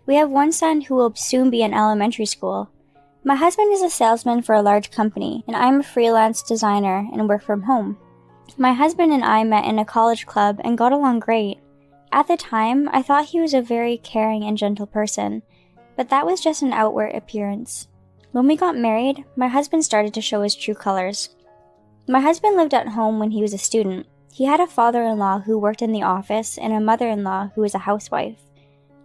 We have one son who will soon be in elementary school. My husband is a salesman for a large company, and I'm a freelance designer and work from home. My husband and I met in a college club and got along great. At the time, I thought he was a very caring and gentle person, but that was just an outward appearance. When we got married, my husband started to show his true colors. My husband lived at home when he was a student. He had a father-in-law who worked in the office and a mother-in-law who was a housewife.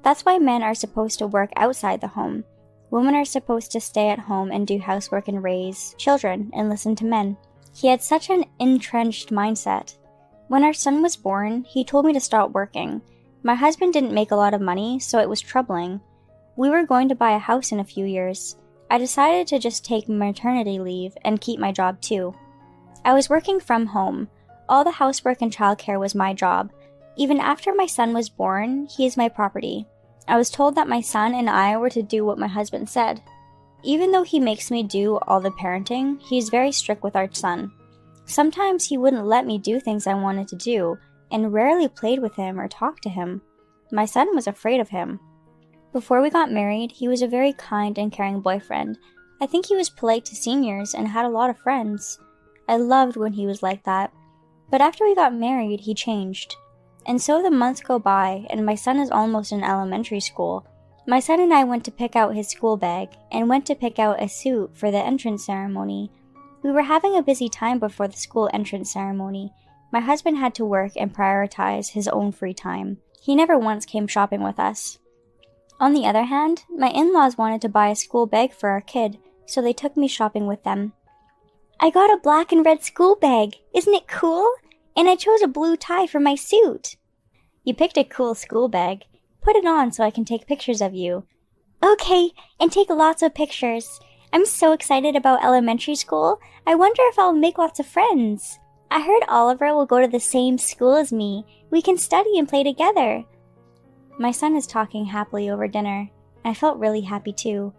That's why men are supposed to work outside the home. Women are supposed to stay at home and do housework and raise children and listen to men. He had such an entrenched mindset. When our son was born, he told me to stop working. My husband didn't make a lot of money, so it was troubling. We were going to buy a house in a few years. I decided to just take maternity leave and keep my job too. I was working from home. All the housework and childcare was my job. Even after my son was born, he is my property. I was told that my son and I were to do what my husband said. Even though he makes me do all the parenting, he's very strict with our son. Sometimes he wouldn't let me do things I wanted to do, and rarely played with him or talked to him. My son was afraid of him. Before we got married, he was a very kind and caring boyfriend. I think he was polite to seniors and had a lot of friends. I loved when he was like that. But after we got married, he changed. And so the months go by, and my son is almost in elementary school. My son and I went to pick out his school bag, and went to pick out a suit for the entrance ceremony. We were having a busy time before the school entrance ceremony. My husband had to work and prioritize his own free time. He never once came shopping with us. On the other hand, my in-laws wanted to buy a school bag for our kid, so they took me shopping with them. I got a black and red school bag. Isn't it cool? And I chose a blue tie for my suit. You picked a cool school bag. Put it on so I can take pictures of you. Okay, and take lots of pictures. I'm so excited about elementary school. I wonder if I'll make lots of friends. I heard Oliver will go to the same school as me. We can study and play together. My son is talking happily over dinner. I felt really happy too.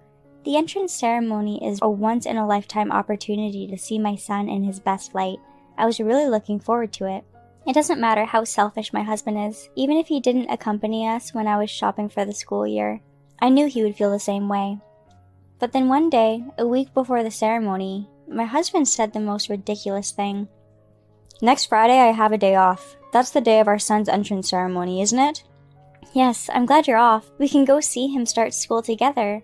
The entrance ceremony is a once-in-a-lifetime opportunity to see my son in his best light. I was really looking forward to it. It doesn't matter how selfish my husband is, even if he didn't accompany us when I was shopping for the school year. I knew he would feel the same way. But then one day, a week before the ceremony, my husband said the most ridiculous thing. Next Friday I have a day off. That's the day of our son's entrance ceremony, isn't it? Yes, I'm glad you're off. We can go see him start school together.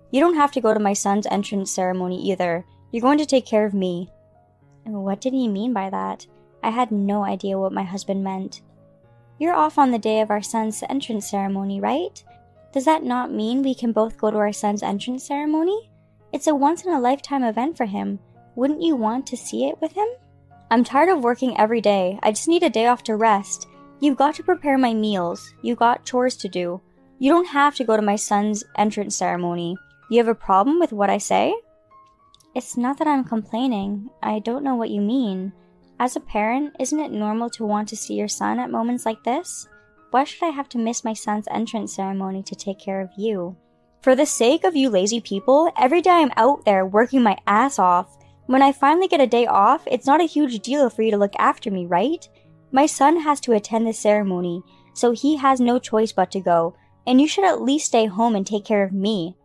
You don't have to go to my son's entrance ceremony either. You're going to take care of me. What did he mean by that? I had no idea what my husband meant. You're off on the day of our son's entrance ceremony, right? Does that not mean we can both go to our son's entrance ceremony? It's a once-in-a-lifetime event for him. Wouldn't you want to see it with him? I'm tired of working every day. I just need a day off to rest. You've got to prepare my meals. You've got chores to do. You don't have to go to my son's entrance ceremony. You have a problem with what I say? It's not that I'm complaining. I don't know what you mean. As a parent, isn't it normal to want to see your son at moments like this? Why should I have to miss my son's entrance ceremony to take care of you? For the sake of you lazy people, every day I'm out there working my ass off. When I finally get a day off, it's not a huge deal for you to look after me, right? My son has to attend this ceremony, so he has no choice but to go, and you should at least stay home and take care of me.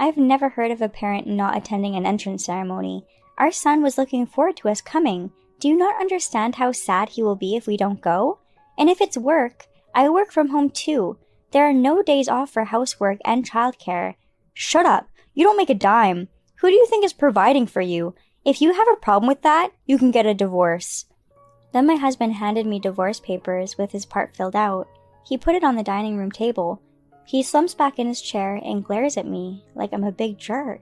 I've never heard of a parent not attending an entrance ceremony. Our son was looking forward to us coming. Do you not understand how sad he will be if we don't go? And if it's work, I work from home too. There are no days off for housework and childcare. Shut up. You don't make a dime. Who do you think is providing for you? If you have a problem with that, you can get a divorce. Then my husband handed me divorce papers with his part filled out. He put it on the dining room table. He slumps back in his chair and glares at me like I'm a big jerk.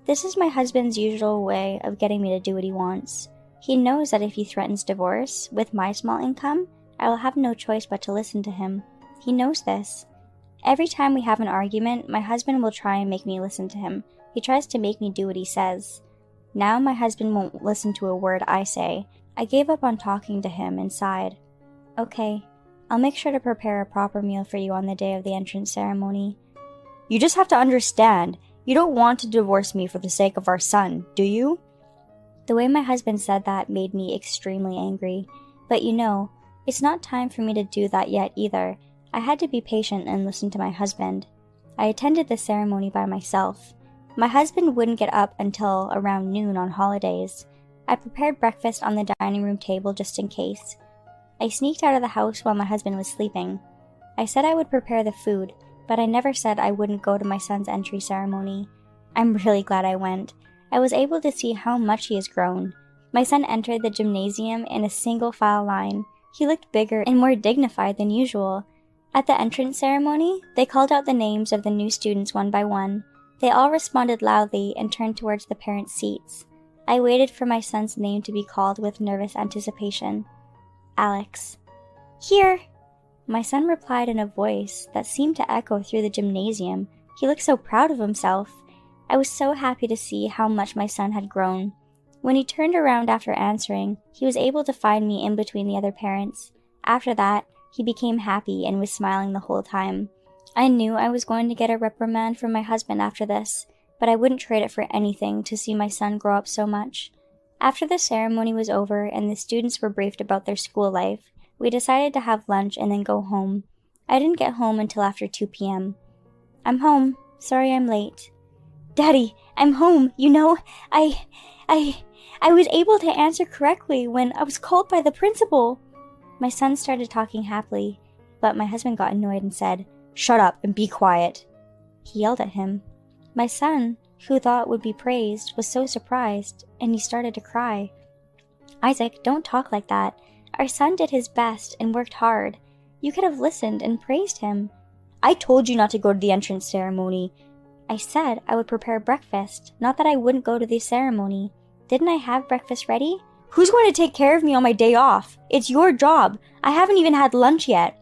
This is my husband's usual way of getting me to do what he wants. He knows that if he threatens divorce, with my small income, I will have no choice but to listen to him. He knows this. Every time we have an argument, my husband will try and make me listen to him. He tries to make me do what he says. Now my husband won't listen to a word I say. I gave up on talking to him and sighed. Okay, I'll make sure to prepare a proper meal for you on the day of the entrance ceremony. You just have to understand, you don't want to divorce me for the sake of our son, do you? The way my husband said that made me extremely angry. But you know, it's not time for me to do that yet either. I had to be patient and listen to my husband. I attended the ceremony by myself. My husband wouldn't get up until around noon on holidays. I prepared breakfast on the dining room table just in case. I sneaked out of the house while my husband was sleeping. I said I would prepare the food, but I never said I wouldn't go to my son's entry ceremony. I'm really glad I went. I was able to see how much he has grown. My son entered the gymnasium in a single file line. He looked bigger and more dignified than usual. At the entrance ceremony, they called out the names of the new students one by one. They all responded loudly and turned towards the parents' seats. I waited for my son's name to be called with nervous anticipation. Alex. Here! My son replied in a voice that seemed to echo through the gymnasium. He looked so proud of himself. I was so happy to see how much my son had grown. When he turned around after answering, he was able to find me in between the other parents. After that, he became happy and was smiling the whole time. I knew I was going to get a reprimand from my husband after this, but I wouldn't trade it for anything to see my son grow up so much. After the ceremony was over and the students were briefed about their school life, we decided to have lunch and then go home. I didn't get home until after 2 p.m. I'm home. Sorry I'm late. Daddy, I'm home. You know, I was able to answer correctly when I was called by the principal. My son started talking happily, but my husband got annoyed and said, "Shut up and be quiet." He yelled at him. My son, who thought would be praised, was so surprised, and he started to cry. Isaac, don't talk like that. Our son did his best and worked hard. You could have listened and praised him. I told you not to go to the entrance ceremony. I said I would prepare breakfast, not that I wouldn't go to the ceremony. Didn't I have breakfast ready? Who's going to take care of me on my day off? It's your job. I haven't even had lunch yet.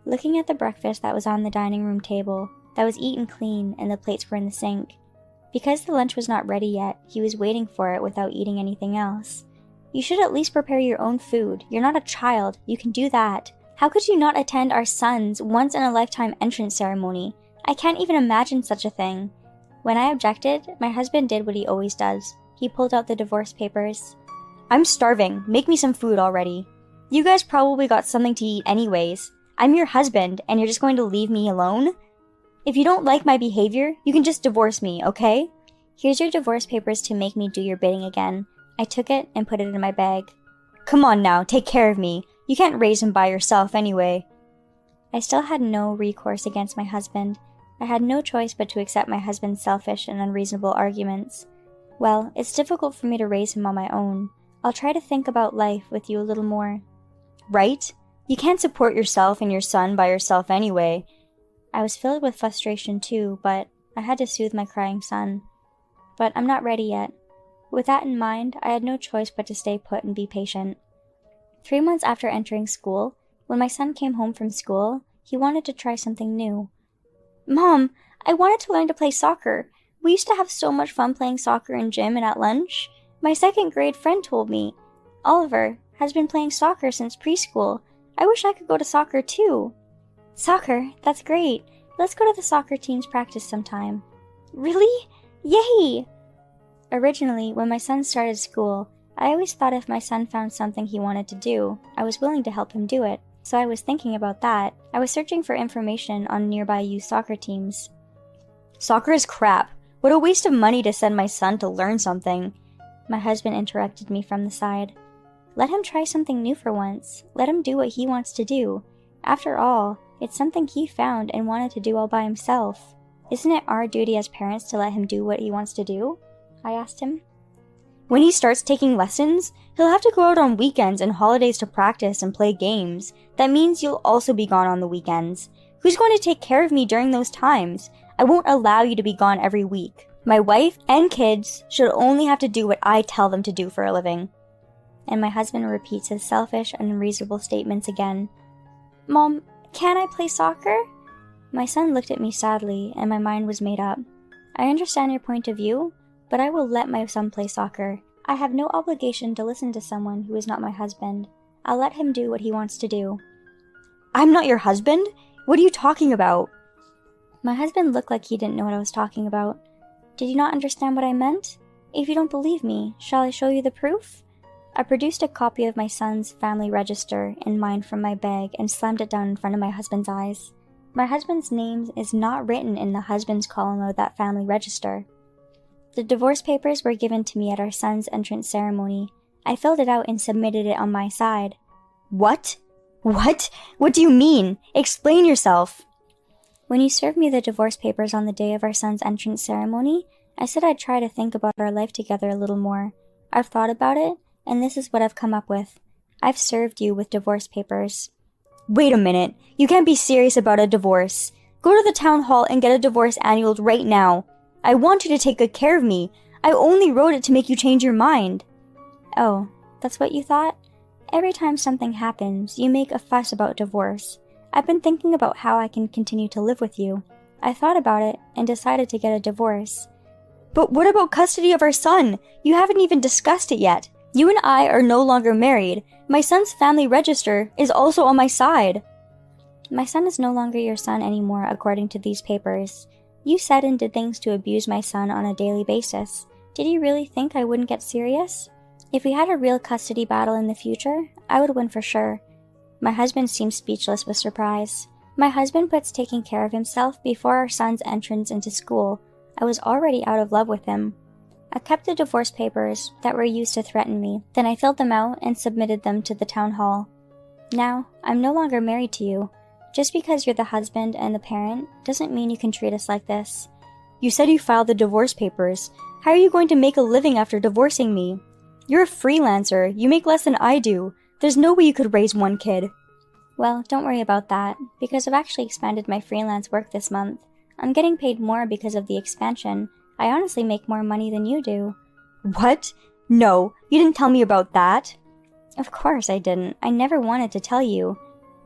Looking at the breakfast that was on the dining room table, that was eaten clean and the plates were in the sink. Because the lunch was not ready yet, he was waiting for it without eating anything else. You should at least prepare your own food. You're not a child. You can do that. How could you not attend our son's once-in-a-lifetime entrance ceremony? I can't even imagine such a thing. When I objected, my husband did what he always does. He pulled out the divorce papers. I'm starving. Make me some food already. You guys probably got something to eat anyways. I'm your husband, and you're just going to leave me alone? If you don't like my behavior, you can just divorce me, okay? Here's your divorce papers to make me do your bidding again. I took it and put it in my bag. Come on now, take care of me. You can't raise him by yourself anyway. I still had no recourse against my husband. I had no choice but to accept my husband's selfish and unreasonable arguments. Well, it's difficult for me to raise him on my own. I'll try to think about life with you a little more. Right? You can't support yourself and your son by yourself anyway. I was filled with frustration too, but I had to soothe my crying son. But I'm not ready yet. With that in mind, I had no choice but to stay put and be patient. 3 months after entering school, when my son came home from school, he wanted to try something new. Mom, I wanted to learn to play soccer. We used to have so much fun playing soccer in gym and at lunch. My second grade friend told me. Oliver has been playing soccer since preschool. I wish I could go to soccer too. Soccer? That's great. Let's go to the soccer team's practice sometime. Really? Yay! Originally, when my son started school, I always thought if my son found something he wanted to do, I was willing to help him do it. So I was thinking about that. I was searching for information on nearby youth soccer teams. Soccer is crap. What a waste of money to send my son to learn something. My husband interrupted me from the side. Let him try something new for once. Let him do what he wants to do. After all, it's something he found and wanted to do all by himself. Isn't it our duty as parents to let him do what he wants to do? I asked him. When he starts taking lessons, he'll have to go out on weekends and holidays to practice and play games. That means you'll also be gone on the weekends. Who's going to take care of me during those times? I won't allow you to be gone every week. My wife and kids should only have to do what I tell them to do for a living. And my husband repeats his selfish and unreasonable statements again. Mom, can I play soccer? My son looked at me sadly, and my mind was made up. I understand your point of view, but I will let my son play soccer. I have no obligation to listen to someone who is not my husband. I'll let him do what he wants to do. I'm not your husband? What are you talking about? My husband looked like he didn't know what I was talking about. Did you not understand what I meant? If you don't believe me, shall I show you the proof? I produced a copy of my son's family register and mine from my bag and slammed it down in front of my husband's eyes. My husband's name is not written in the husband's column of that family register. The divorce papers were given to me at our son's entrance ceremony. I filled it out and submitted it on my side. What? What? What do you mean? Explain yourself. When you served me the divorce papers on the day of our son's entrance ceremony, I said I'd try to think about our life together a little more. I've thought about it, and this is what I've come up with. I've served you with divorce papers. Wait a minute. You can't be serious about a divorce. Go to the town hall and get a divorce annulled right now. I want you to take good care of me. I only wrote it to make you change your mind. Oh, that's what you thought? Every time something happens, you make a fuss about divorce. I've been thinking about how I can continue to live with you. I thought about it and decided to get a divorce. But what about custody of our son? You haven't even discussed it yet. You and I are no longer married. My son's family register is also on my side. My son is no longer your son anymore, according to these papers. You said and did things to abuse my son on a daily basis. Did you really think I wouldn't get serious? If we had a real custody battle in the future, I would win for sure. My husband seemed speechless with surprise. My husband puts taking care of himself before our son's entrance into school. I was already out of love with him. I kept the divorce papers that were used to threaten me. Then I filled them out and submitted them to the town hall. Now, I'm no longer married to you. Just because you're the husband and the parent doesn't mean you can treat us like this. You said you filed the divorce papers. How are you going to make a living after divorcing me? You're a freelancer. You make less than I do. There's no way you could raise one kid. Well, don't worry about that, because I've actually expanded my freelance work this month. I'm getting paid more because of the expansion. I honestly make more money than you do. What? No, you didn't tell me about that. Of course I didn't. I never wanted to tell you.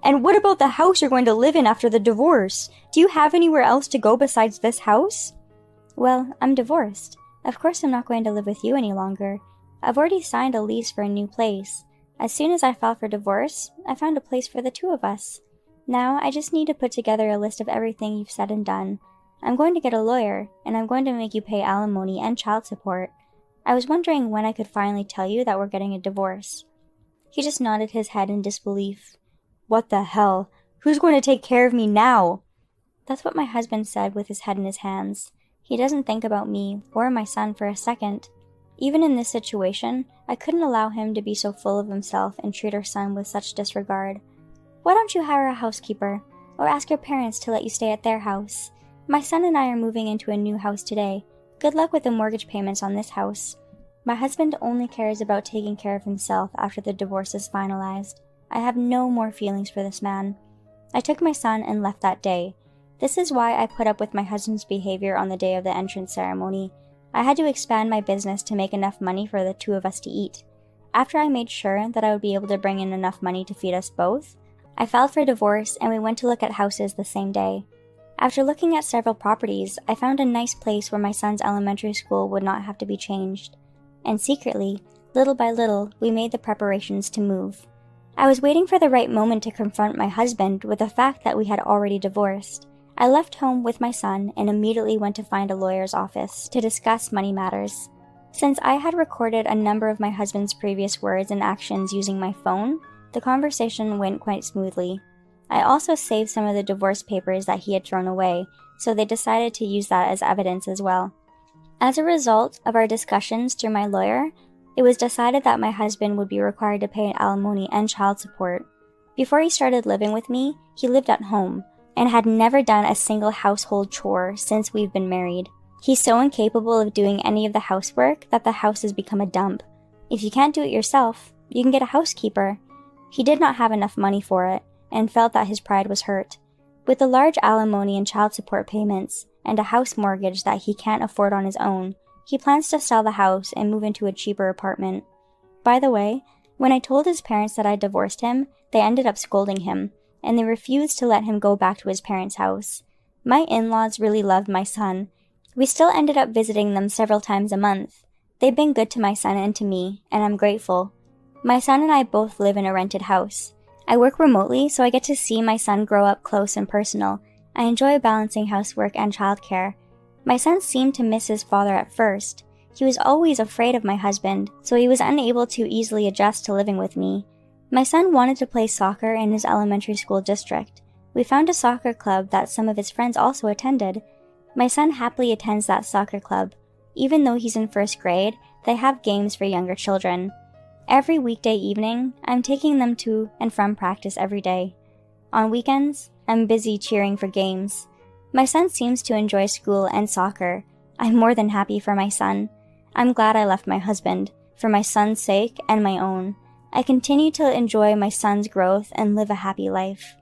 And what about the house you're going to live in after the divorce? Do you have anywhere else to go besides this house? Well, I'm divorced. Of course I'm not going to live with you any longer. I've already signed a lease for a new place. As soon as I filed for divorce, I found a place for the two of us. Now I just need to put together a list of everything you've said and done. I'm going to get a lawyer, and I'm going to make you pay alimony and child support. I was wondering when I could finally tell you that we're getting a divorce. He just nodded his head in disbelief. What the hell? Who's going to take care of me now? That's what my husband said with his head in his hands. He doesn't think about me or my son for a second. Even in this situation, I couldn't allow him to be so full of himself and treat our son with such disregard. Why don't you hire a housekeeper, or ask your parents to let you stay at their house? My son and I are moving into a new house today. Good luck with the mortgage payments on this house. My husband only cares about taking care of himself after the divorce is finalized. I have no more feelings for this man. I took my son and left that day. This is why I put up with my husband's behavior on the day of the entrance ceremony. I had to expand my business to make enough money for the two of us to eat. After I made sure that I would be able to bring in enough money to feed us both, I filed for divorce and we went to look at houses the same day. After looking at several properties, I found a nice place where my son's elementary school would not have to be changed. And secretly, little by little, we made the preparations to move. I was waiting for the right moment to confront my husband with the fact that we had already divorced. I left home with my son and immediately went to find a lawyer's office to discuss money matters. Since I had recorded a number of my husband's previous words and actions using my phone, the conversation went quite smoothly. I also saved some of the divorce papers that he had thrown away, so they decided to use that as evidence as well. As a result of our discussions through my lawyer, it was decided that my husband would be required to pay alimony and child support. Before he started living with me, he lived at home and had never done a single household chore since we've been married. He's so incapable of doing any of the housework that the house has become a dump. If you can't do it yourself, you can get a housekeeper. He did not have enough money for it, and felt that his pride was hurt. With the large alimony and child support payments, and a house mortgage that he can't afford on his own, he plans to sell the house and move into a cheaper apartment. By the way, when I told his parents that I divorced him, they ended up scolding him, and they refused to let him go back to his parents' house. My in-laws really loved my son. We still ended up visiting them several times a month. They've been good to my son and to me, and I'm grateful. My son and I both live in a rented house. I work remotely, so I get to see my son grow up close and personal. I enjoy balancing housework and childcare. My son seemed to miss his father at first. He was always afraid of my husband, so he was unable to easily adjust to living with me. My son wanted to play soccer in his elementary school district. We found a soccer club that some of his friends also attended. My son happily attends that soccer club. Even though he's in first grade, they have games for younger children. Every weekday evening, I'm taking them to and from practice every day. On weekends, I'm busy cheering for games. My son seems to enjoy school and soccer. I'm more than happy for my son. I'm glad I left my husband, for my son's sake and my own. I continue to enjoy my son's growth and live a happy life.